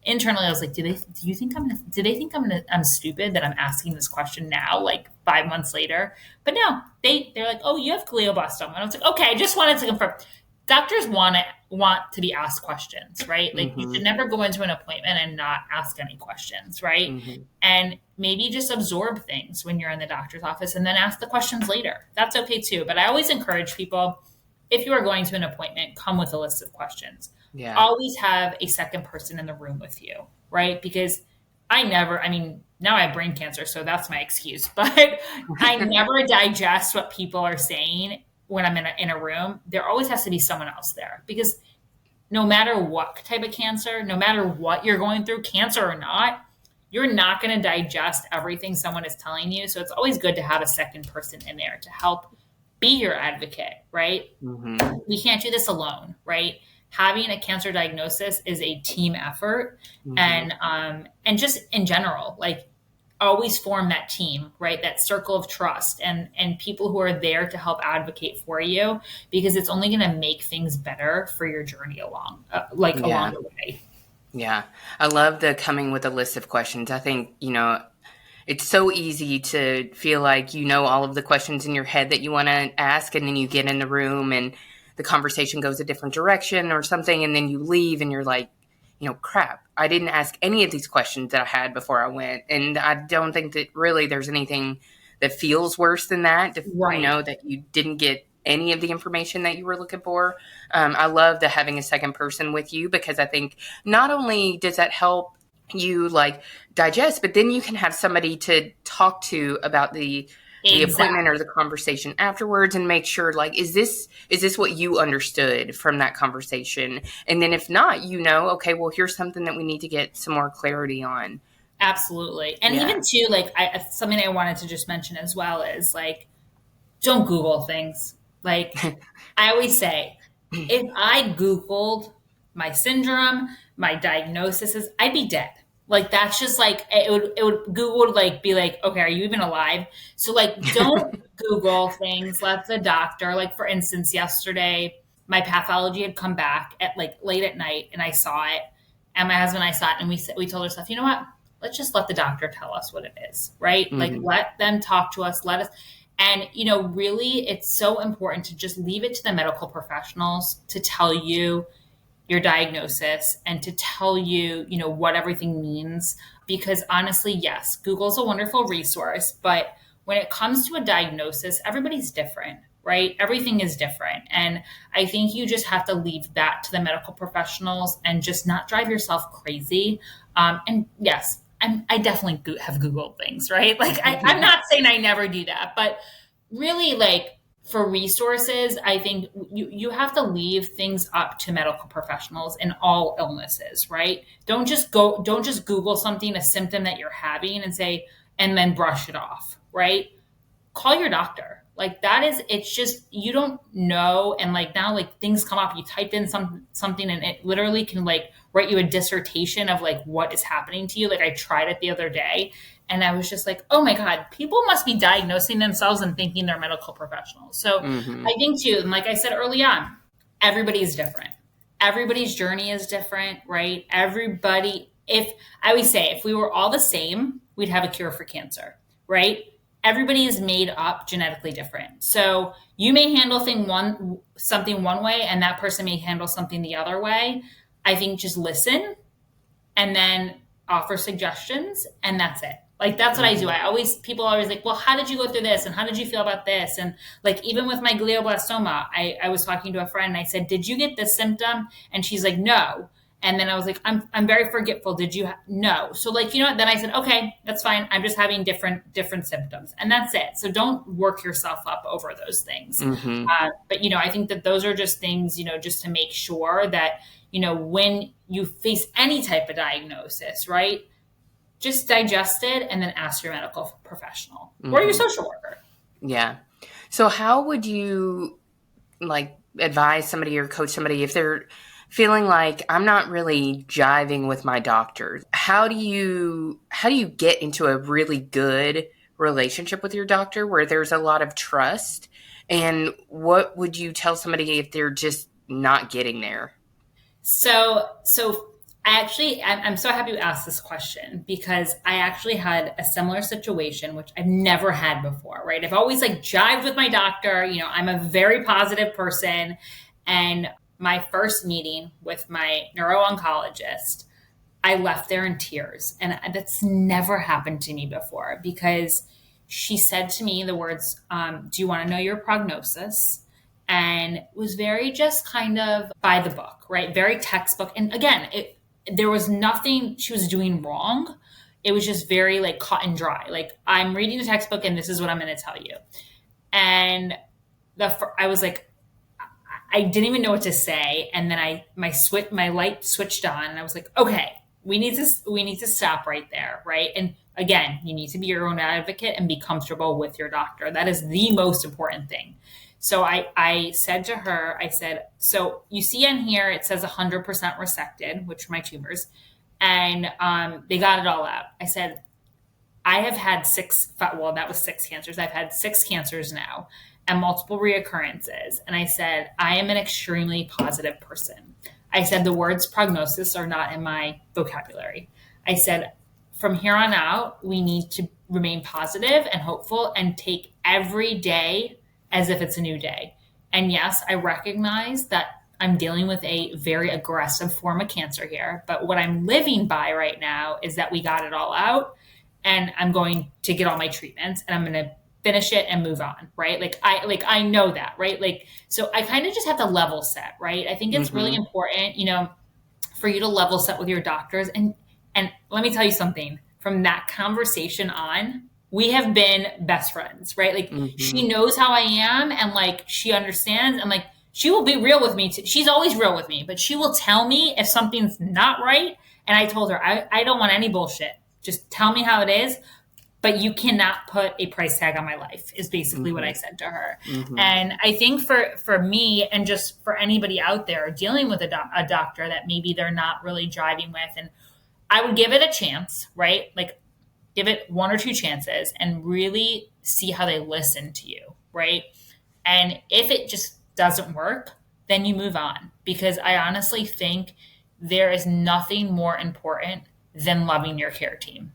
internally I was like, do they think I'm stupid that I'm asking this question now, like 5 months later? But no, they're like, oh, you have glioblastoma. And I was like, okay, I just wanted to confirm. Doctors want to be asked questions, right? Like mm-hmm. you should never go into an appointment and not ask any questions, right? Mm-hmm. And maybe just absorb things when you're in the doctor's office and then ask the questions later. That's okay too. But I always encourage people, if you are going to an appointment, come with a list of questions. Yeah. Always have a second person in the room with you, right? Because now I have brain cancer, so that's my excuse, but I never digest what people are saying when I'm in a room. There always has to be someone else there, because no matter what type of cancer, no matter what you're going through, cancer or not, you're not going to digest everything someone is telling you. So it's always good to have a second person in there to help be your advocate, right? Mm-hmm. We can't do this alone, right? Having a cancer diagnosis is a team effort. Mm-hmm. And just in general, like always form that team, right? That circle of trust and people who are there to help advocate for you, because it's only going to make things better for your journey along the way. Yeah. I love the coming with a list of questions. I think, it's so easy to feel like all of the questions in your head that you want to ask, and then you get in the room and the conversation goes a different direction or something, and then you leave and you're like, crap, I didn't ask any of these questions that I had before I went. And I don't think that really there's anything that feels worse than that, Right. that you didn't get any of the information that you were looking for. I love the having a second person with you, because I think not only does that help you like digest, but then you can have somebody to talk to about the appointment or Exactly. the conversation afterwards, and make sure, like, is this what you understood from that conversation? And then if not, okay, well, here's something that we need to get some more clarity on. Absolutely. And even Yeah. too, like something I wanted to just mention as well is like, don't Google things. Like I always say, if I Googled my syndrome, my diagnosis, I'd be dead. Like that's just like Google would like be like, okay, are you even alive? So like don't Google things. Let the doctor, like for instance, yesterday my pathology had come back at like late at night and I saw it, and my husband and I saw it, and we told ourselves, you know what? Let's just let the doctor tell us what it is, right? Like Mm-hmm. let them talk to us, let us. And, really, it's so important to just leave it to the medical professionals to tell you your diagnosis and to tell you, what everything means. Because honestly, yes, Google's a wonderful resource, but when it comes to a diagnosis, everybody's different, right? Everything is different. And I think you just have to leave that to the medical professionals and just not drive yourself crazy. And yes, I definitely have Googled things, right? Like, I'm not saying I never do that, but really, like, for resources, I think you have to leave things up to medical professionals in all illnesses, right? Don't just Google something, a symptom that you're having and say, and then brush it off, right? Call your doctor. Like that is, it's just, you don't know. And like now, like things come up, you type in something and it literally can like write you a dissertation of like what is happening to you. Like I tried it the other day and I was just like, oh my God, people must be diagnosing themselves and thinking they're medical professionals. So Mm-hmm. I think too, and like I said early on, everybody is different. Everybody's journey is different, right? If I always say, if we were all the same, we'd have a cure for cancer, right? Everybody is made up genetically different. So you may handle something one way and that person may handle something the other way. I think just listen and then offer suggestions, and that's it. Like that's what I do. Mm-hmm. People always like, well, how did you go through this? And how did you feel about this? And like, even with my glioblastoma, I was talking to a friend and I said, did you get this symptom? And she's like, no. And then I was like, I'm very forgetful. Did you? No. So like, then I said, okay, that's fine. I'm just having different symptoms, and that's it. So don't work yourself up over those things. Mm-hmm. But I think that those are just things, just to make sure that, when you face any type of diagnosis, right? Just digest it and then ask your medical professional or your Mm-hmm. social worker. Yeah. So how would you like advise somebody or coach somebody if they're feeling like I'm not really jiving with my doctor? How do you get into a really good relationship with your doctor where there's a lot of trust? And what would you tell somebody if they're just not getting there? So I'm so happy you asked this question because I actually had a similar situation, which I've never had before, right? I've always like jived with my doctor. I'm a very positive person. And my first meeting with my neuro-oncologist, I left there in tears. And that's never happened to me before because she said to me the words, do you want to know your prognosis? And was very just kind of by the book, right? Very textbook. And again, there was nothing she was doing wrong. It was just very like cut and dry. Like I'm reading the textbook and this is what I'm going to tell you. And I was like, I didn't even know what to say. And then my light switched on and I was like, okay, we need to stop right there. Right. And again, you need to be your own advocate and be comfortable with your doctor. That is the most important thing. So I said to her, I said, so you see in here, it says 100% resected, which are my tumors. And they got it all out. I said, I have had that was 6 cancers. I've had 6 cancers now and multiple reoccurrences. And I said, I am an extremely positive person. I said, the words prognosis are not in my vocabulary. I said, from here on out, we need to remain positive and hopeful and take every day as if it's a new day. And yes, I recognize that I'm dealing with a very aggressive form of cancer here. But what I'm living by right now is that we got it all out and I'm going to get all my treatments and I'm going to finish it and move on, right? I know that, right? Like, so I kind of just have to level set, right? I think it's really Mm-hmm. important, for you to level set with your doctors. And let me tell you something, from that conversation on, we have been best friends, right? Like Mm-hmm. she knows how I am and like she understands and like she will be real with me too. She's always real with me, but she will tell me if something's not right. And I told her, I don't want any bullshit. Just tell me how it is, but you cannot put a price tag on my life is basically what I Mm-hmm. said to her. Mm-hmm. And I think for me and just for anybody out there dealing with a doctor that maybe they're not really driving with, and I would give it a chance, right? Like give it one or two chances and really see how they listen to you, right? And if it just doesn't work, then you move on, because I honestly think there is nothing more important than loving your care team.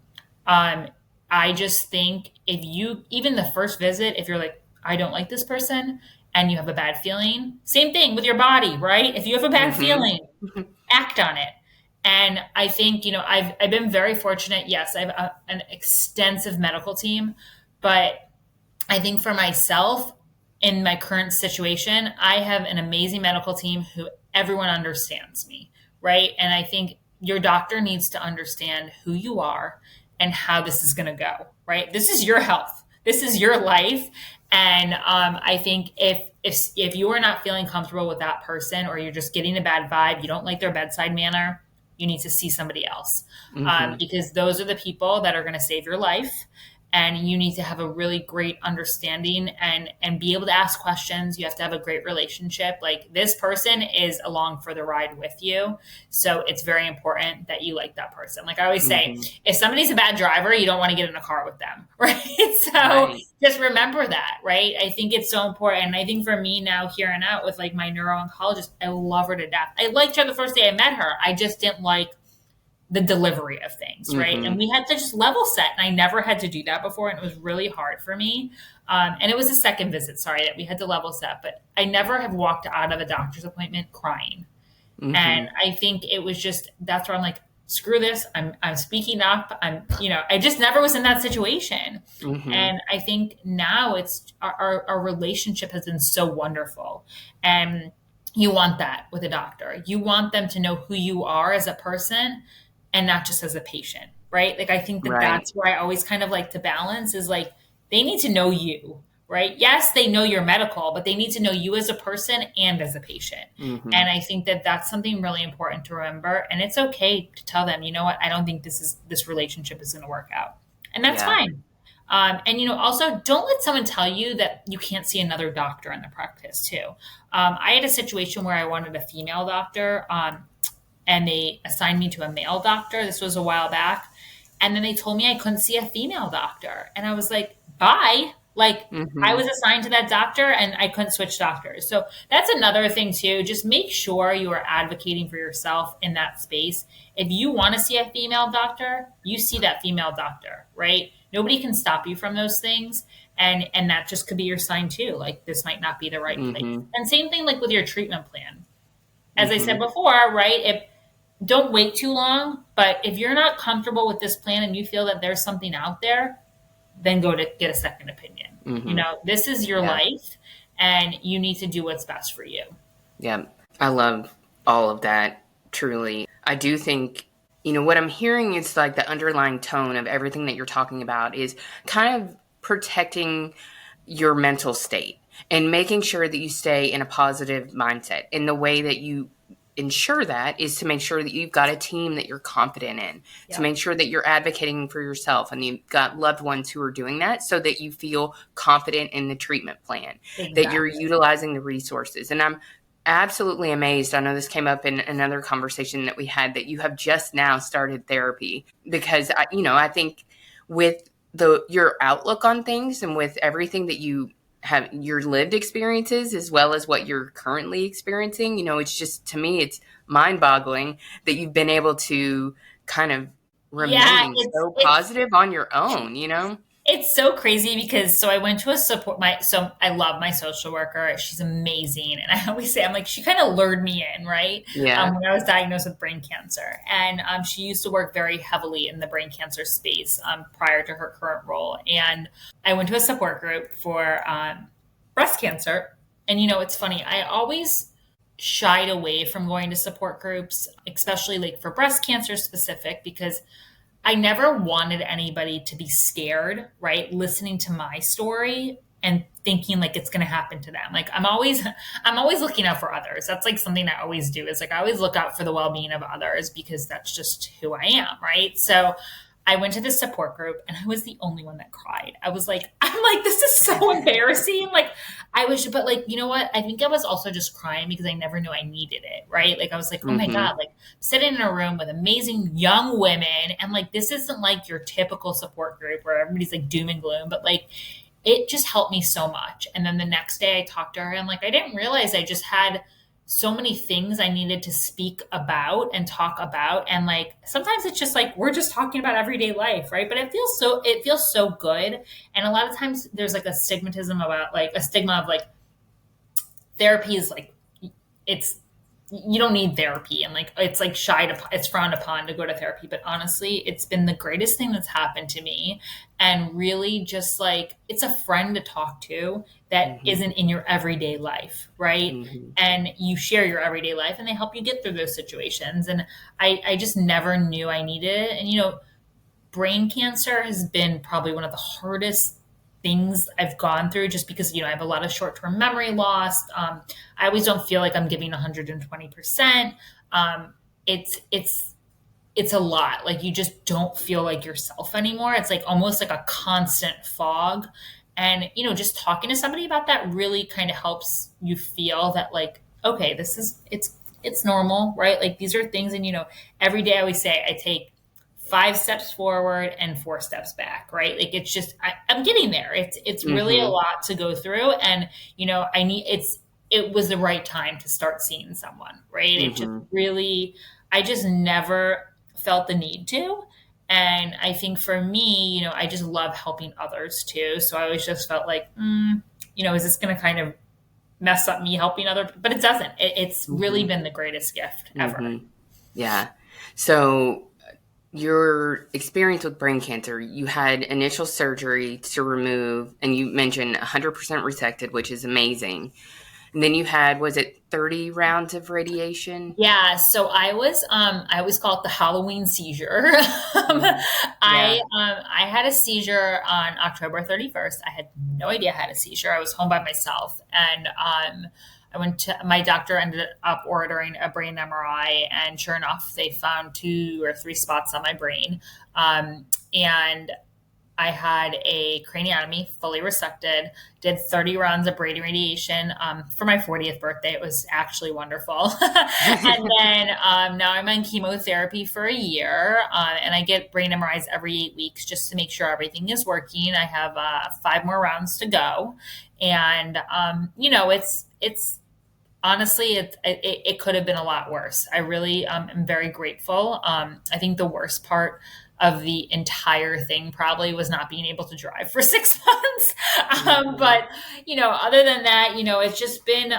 Um, I just think if you, even the first visit, if you're like, I don't like this person and you have a bad feeling, same thing with your body, right? If you have a bad Mm-hmm. feeling, act on it. And I think, I've been very fortunate. Yes, I have an extensive medical team, but I think for myself, in my current situation, I have an amazing medical team who everyone understands me, right? And I think your doctor needs to understand who you are and how this is going to go, right? This is your health. This is your life. And I think if you are not feeling comfortable with that person, or you're just getting a bad vibe, you don't like their bedside manner, you need to see somebody else, Mm-hmm. because those are the people that are going to save your life. And you need to have a really great understanding and be able to ask questions. You have to have a great relationship. Like this person is along for the ride with you, so it's very important that you like that person. Like I always say, Mm-hmm. if somebody's a bad driver, you don't want to get in a car with them, right? So Right. just remember that, right? I think it's so important. And I think for me now, here and out with like my neuro-oncologist, I love her to death. I liked her the first day I met her. I just didn't like the delivery of things, right? And Mm-hmm. we had to just level set. And I never had to do that before. And it was really hard for me. And it was a second visit, sorry, that we had to level set. But I never have walked out of a doctor's appointment crying. Mm-hmm. And I think it was just, that's where I'm like, screw this. I'm speaking up. I just never was in that situation. Mm-hmm. And I think now it's our relationship has been so wonderful. And you want that with a doctor. You want them to know who you are as a person and not just as a patient, right? Like I think that Right. that's where I always kind of like to balance is like they need to know you, right? Yes, they know your medical, but they need to know you as a person and as a patient. Mm-hmm. And I think that that's something really important to remember. And it's okay to tell them, you know what, I don't think this relationship is going to work out, and that's Yeah. fine. And also don't let someone tell you that you can't see another doctor in the practice too. I had a situation where I wanted a female doctor, and they assigned me to a male doctor. This was a while back. And then they told me I couldn't see a female doctor. And I was like, bye. Like, I Mm-hmm. was assigned to that doctor and I couldn't switch doctors. So that's another thing, too. Just make sure you are advocating for yourself in that space. If you want to see a female doctor, you see that female doctor, right? Nobody can stop you from those things. And that just could be your sign, too. Like, this might not be the right place. Mm-hmm. And same thing, like with your treatment plan. As I Mm-hmm. said before, right? If don't wait too long. But if you're not comfortable with this plan and you feel that there's something out there, then go to get a second opinion. Mm-hmm. This is your Yeah. life and you need to do what's best for you. Yeah. I love all of that, truly. I do think, what I'm hearing is like the underlying tone of everything that you're talking about is kind of protecting your mental state and making sure that you stay in a positive mindset. And the way that you ensure that is to make sure that you've got a team that you're confident in, to Yep. make sure that you're advocating for yourself and you've got loved ones who are doing that so that you feel confident in the treatment plan, that you're Exactly. utilizing the resources. And I'm absolutely amazed. I know this came up in another conversation that we had that you have just now started therapy because I think with your outlook on things and with everything that you have your lived experiences as well as what you're currently experiencing, it's just to me it's mind-boggling that you've been able to kind of Yeah, remain so positive on your own. It's so crazy because so I went to a so I love my social worker. She's amazing. And I always say, I'm like, she kind of lured me in, right? Yeah. When I was diagnosed with brain cancer. And she used to work very heavily in the brain cancer space prior to her current role. And I went to a support group for breast cancer. And, it's funny, I always shied away from going to support groups, especially like for breast cancer specific, because I never wanted anybody to be scared, right? Listening to my story and thinking like it's going to happen to them. Like I'm always looking out for others. That's like something I always do is like I always look out for the well-being of others because that's just who I am, right? So I went to this support group and I was the only one that cried. I'm like, this is so embarrassing. Like I wish, but like, you know what? I think I was also just crying because I never knew I needed it, right? Like I was like, oh my Mm-hmm. God, like sitting in a room with amazing young women. And like, this isn't like your typical support group where everybody's like doom and gloom, but like, it just helped me so much. And then the next day I talked to her and like, I didn't realize I just had so many things I needed to speak about and talk about. And like sometimes it's just like we're just talking about everyday life, right? But it feels so good. And a lot of times there's like a stigmatism about like a stigma of like therapy is like it's you don't need therapy and like it's like it's frowned upon to go to therapy, but honestly it's been the greatest thing that's happened to me. And really just like it's a friend to talk to that Mm-hmm. isn't in your everyday life, right? Mm-hmm. And you share your everyday life and they help you get through those situations. And I just never knew I needed it. And brain cancer has been probably one of the hardest things I've gone through just because, I have a lot of short term memory loss. I always don't feel like I'm giving 120%. It's a lot. Like you just don't feel like yourself anymore. It's like almost like a constant fog. And, just talking to somebody about that really kind of helps you feel that like, okay, it's normal, right? Like these are things. And, every day I always say I take 5 steps forward and 4 steps back, right? Like it's just, I'm getting there. It's really a Mm-hmm. lot to go through. And, it was the right time to start seeing someone, right? It just Mm-hmm. really, I just never felt the need to. And I think for me, I just love helping others too. So I always just felt like, is this going to kind of mess up me helping other? But it doesn't. It's really Mm-hmm. been the greatest gift ever. Mm-hmm. Yeah. So your experience with brain cancer, you had initial surgery to remove, and you mentioned 100% resected, which is amazing. And then you had, was it 30 rounds of radiation? Yeah, so I always call it the Halloween seizure. Mm-hmm. Yeah. I had a seizure on October 31st. I had no idea I had a seizure. I was home by myself, and I went to my doctor ended up ordering a brain MRI, and sure enough, they found 2 or 3 spots on my brain. And I had a craniotomy, fully resected, did 30 rounds of brain radiation for my 40th birthday. It was actually wonderful. And then now I'm on chemotherapy for a year, and I get brain MRIs every 8 weeks just to make sure everything is working. I have 5 more rounds to go. And, it's honestly, it could have been a lot worse. I really am very grateful. I think the worst part of the entire thing probably was not being able to drive for 6 months. Mm-hmm. But, other than that, it's just been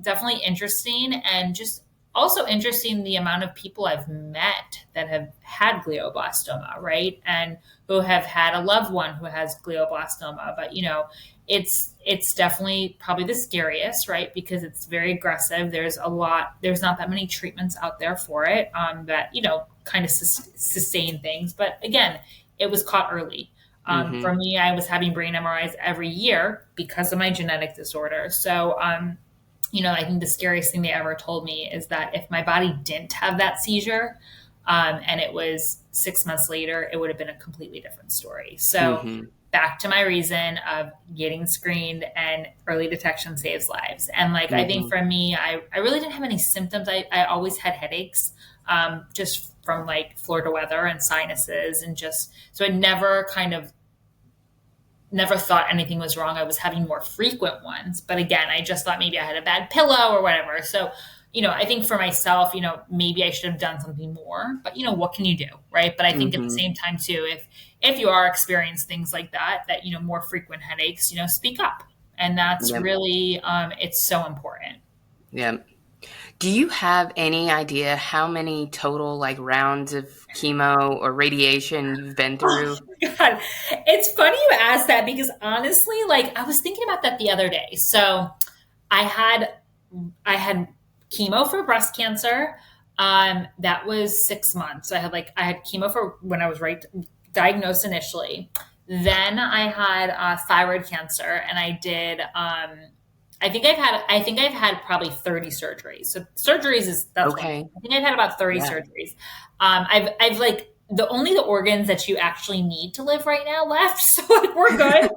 definitely interesting and just also interesting the amount of people I've met that have had glioblastoma, right? And who have had a loved one who has glioblastoma. But, it's definitely probably the scariest, right? Because it's very aggressive. There's not that many treatments out there for it that, kind of sustain things. But again, it was caught early. For Mm-hmm. me, I was having brain MRIs every year because of my genetic disorder. So, I think the scariest thing they ever told me is that if my body didn't have that seizure, and it was 6 months later, it would have been a completely different story. So Mm-hmm. back to my reason of getting screened and early detection saves lives. And like, I think Mm-hmm. for me, I really didn't have any symptoms. I always had headaches, just from like Florida weather and sinuses and just, so I never thought anything was wrong. I was having more frequent ones, but again, I just thought maybe I had a bad pillow or whatever. So, I think for myself, maybe I should have done something more, but what can you do? Right. But I think at the same time too, if you are experiencing things like that, more frequent headaches, speak up. And that's Yep. really, it's so important. Yeah. Do you have any idea how many total like rounds of chemo or radiation you've been Oh through? my God. It's funny you asked that because honestly, like I was thinking about that the other day. So I had I had chemo for breast cancer. That was 6 months. I had chemo for when I was diagnosed initially. Then I had thyroid cancer, and I did. I think I've had probably 30 surgeries. So surgeries is that's one thing. Okay. I think I've had about 30 Yeah. surgeries. I've like the orders that you actually need to live right now left. So like we're good.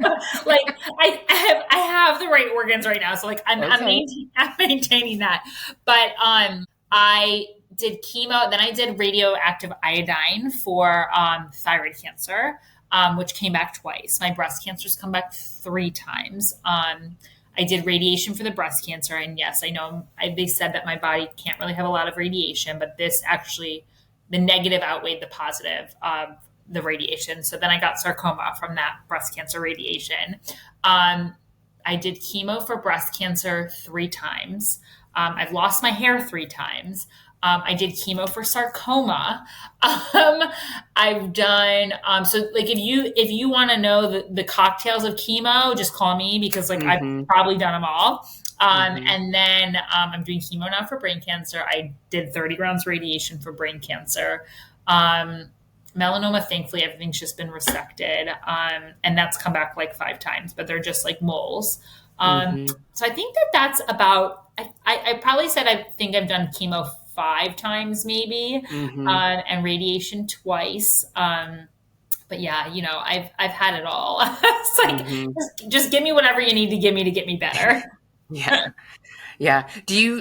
Like I have the right organs right now. So like Okay. I'm maintaining that. But I did chemo, then I did radioactive iodine for thyroid cancer, which came back twice. My breast cancer's come back 3 times. I did radiation for the breast cancer, and yes, I know they said that my body can't really have a lot of radiation, but this actually, the negative outweighed the positive of the radiation. So then I got sarcoma from that breast cancer radiation. I did chemo for breast cancer 3 times. I've lost my hair 3 times. I did chemo for sarcoma. I've done so. Like if you want to know the cocktails of chemo, just call me because like I've Mm-hmm. probably done them all. Mm-hmm. And then I'm doing chemo now for brain cancer. I did 30 rounds radiation for brain cancer. Um, Melanoma, thankfully, everything's just been resected, and that's come back like 5 times, but they're just like moles. Mm-hmm. So I think that's about. I probably said I think I've done chemo 5 times maybe, Mm-hmm. and radiation twice. But yeah, I've had it all. It's like Mm-hmm. just give me whatever you need to get me better. Yeah. Yeah.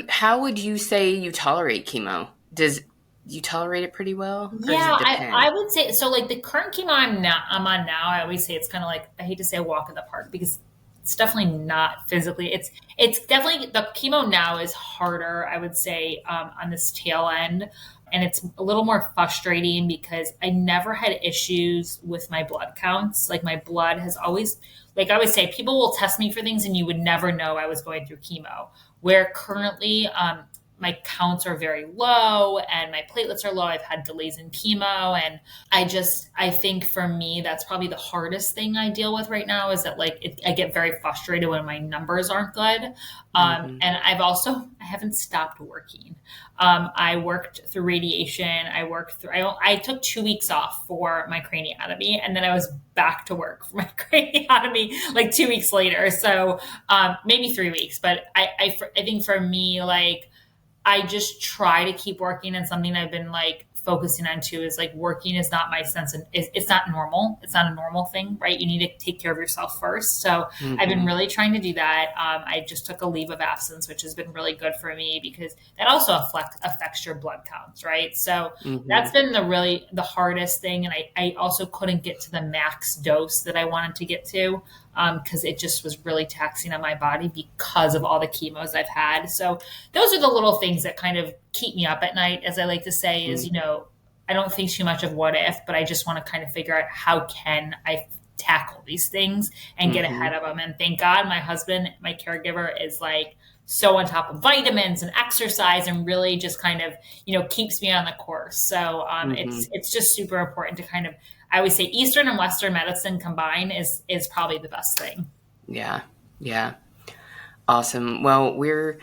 How would you say you tolerate chemo? Does you tolerate it pretty well, or does Yeah, it I depend? would say so. Like the current chemo I'm on now, I always say it's kind of like I hate to say a walk in the park because it's definitely not physically. It's definitely the chemo now is harder. I would say on this tail end, and it's a little more frustrating because I never had issues with my blood counts. Like my blood has always, like I always say, people will test me for things and you would never know I was going through chemo. Where currently, my counts are very low and my platelets are low. I've had delays in chemo. And I think for me, that's probably the hardest thing I deal with right now is that I get very frustrated when my numbers aren't good. Mm-hmm. And I haven't stopped working. I worked through radiation. I took 2 weeks off for my craniotomy and then I was back to work for my craniotomy like 2 weeks later. So, maybe 3 weeks, but I think for me, like, I just try to keep working, and something I've been like focusing on too is like working is not my sense of it's not normal. It's not a normal thing, right? You need to take care of yourself first. So I've been Mm-hmm. really trying to do that. I just took a leave of absence, which has been really good for me because that also affects your blood counts, right? So Mm-hmm. that's been the hardest thing. And I also couldn't get to the max dose that I wanted to get to because it just was really taxing on my body because of all the chemos I've had. So those are the little things that kind of keep me up at night, as I like to say, is, I don't think too much of what if, but I just want to kind of figure out how can I tackle these things and get Mm-hmm. ahead of them. And thank God my husband, my caregiver, is like so on top of vitamins and exercise and really just kind of, keeps me on the course. So Mm-hmm. it's just super important to kind of, I always say Eastern and Western medicine combined is probably the best thing. Yeah. Yeah. Awesome. Well, we're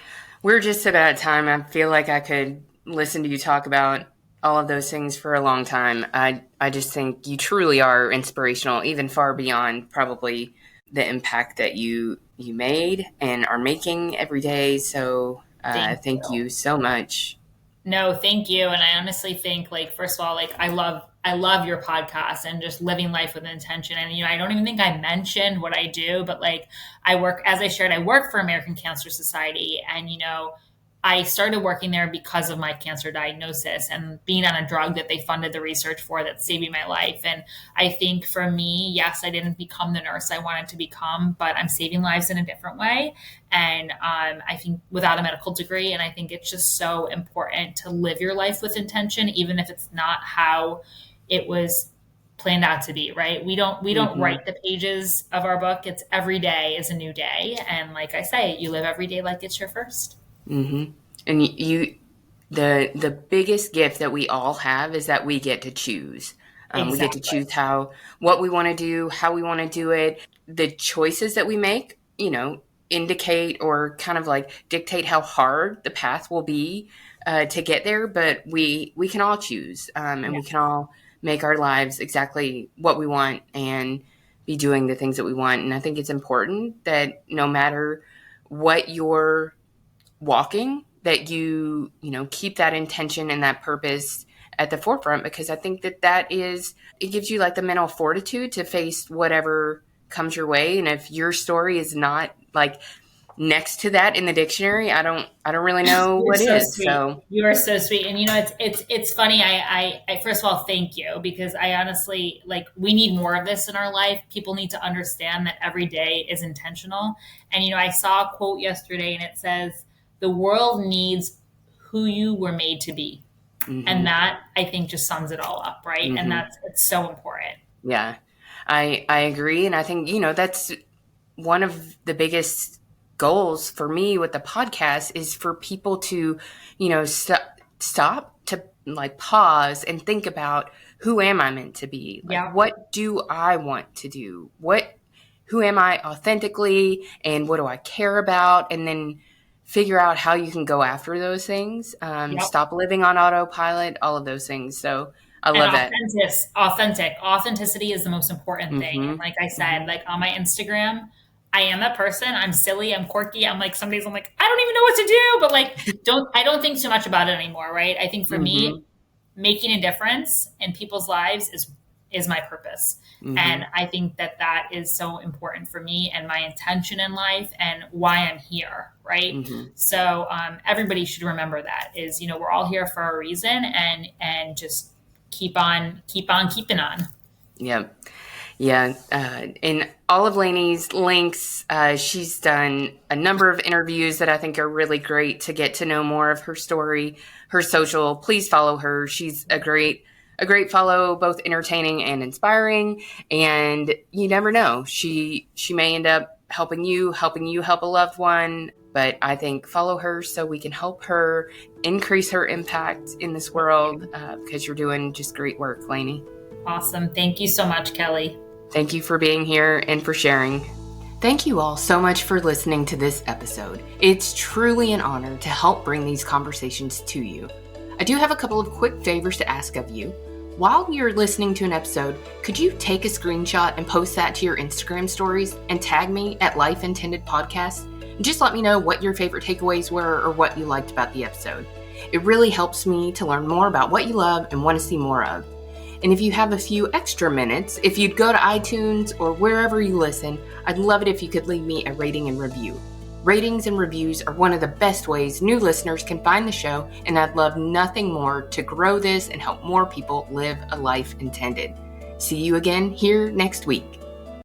just about time. I feel like I could listen to you talk about all of those things for a long time. I just think you truly are inspirational, even far beyond probably the impact that you made and are making every day. So Thank thank you. you so much. No, thank you. And I honestly think like first of all, like I love your podcast and just living life with intention. And I don't even think I mentioned what I do, but like I work, as I shared, I work for American Cancer Society, and I started working there because of my cancer diagnosis and being on a drug that they funded the research for that's saving my life. And I think for me, yes, I didn't become the nurse I wanted to become, but I'm saving lives in a different way. And I think without a medical degree, and I think it's just so important to live your life with intention, even if it's not how it was planned out to be, right? We don't write the pages of our book. It's every day is a new day. And like I say, you live every day like it's your first. And the biggest gift that we all have is that we get to choose. Exactly. We get to choose what we want to do, how we want to do it. The choices that we make, indicate or kind of like dictate how hard the path will be to get there. But we can all choose, and we can all make our lives exactly what we want and be doing the things that we want. And I think it's important that no matter what you're walking, that you keep that intention and that purpose at the forefront, because I think that it gives you like the mental fortitude to face whatever comes your way. And if your story is not like next to that in the dictionary, I don't really know what is. Sweet. So you are so sweet. And it's funny. I first of all, thank you, because I honestly, like, we need more of this in our life. People need to understand that every day is intentional. And, I saw a quote yesterday and it says, the world needs who you were made to be. Mm-hmm. And that, I think, just sums it all up, right? Mm-hmm. And it's so important. Yeah, I agree. And I think, that's one of the biggest goals for me with the podcast is for people to, stop to like pause and think about, who am I meant to be? Like, what do I want to do? Who am I authentically, and what do I care about? And then figure out how you can go after those things. Stop living on autopilot, all of those things. So I love that. Authenticity is the most important thing. And like I said, like on my Instagram, I am that person. I'm silly. I'm quirky. I'm like, some days I'm like, I don't even know what to do, but like, I don't think so much about it anymore. Right. I think for me, making a difference in people's lives is my purpose. And I think that is so important for me and my intention in life and why I'm here. Right. So everybody should remember that is, we're all here for a reason, and just keep on keeping on. Yeah. Yeah. In all of Lainie's links, she's done a number of interviews that I think are really great to get to know more of her story, her social. Please follow her. She's a great follow, both entertaining and inspiring. And you never know, she may end up helping you help a loved one. But I think follow her so we can help her increase her impact in this world, because you're doing just great work, Lainie. Awesome. Thank you so much, Kelly. Thank you for being here and for sharing. Thank you all so much for listening to this episode. It's truly an honor to help bring these conversations to you. I do have a couple of quick favors to ask of you. While you're listening to an episode, could you take a screenshot and post that to your Instagram stories and tag me at Life Intended Podcast? And just let me know what your favorite takeaways were or what you liked about the episode. It really helps me to learn more about what you love and want to see more of. And if you have a few extra minutes, if you'd go to iTunes or wherever you listen, I'd love it if you could leave me a rating and review. Ratings and reviews are one of the best ways new listeners can find the show, and I'd love nothing more to grow this and help more people live a life intended. See you again here next week.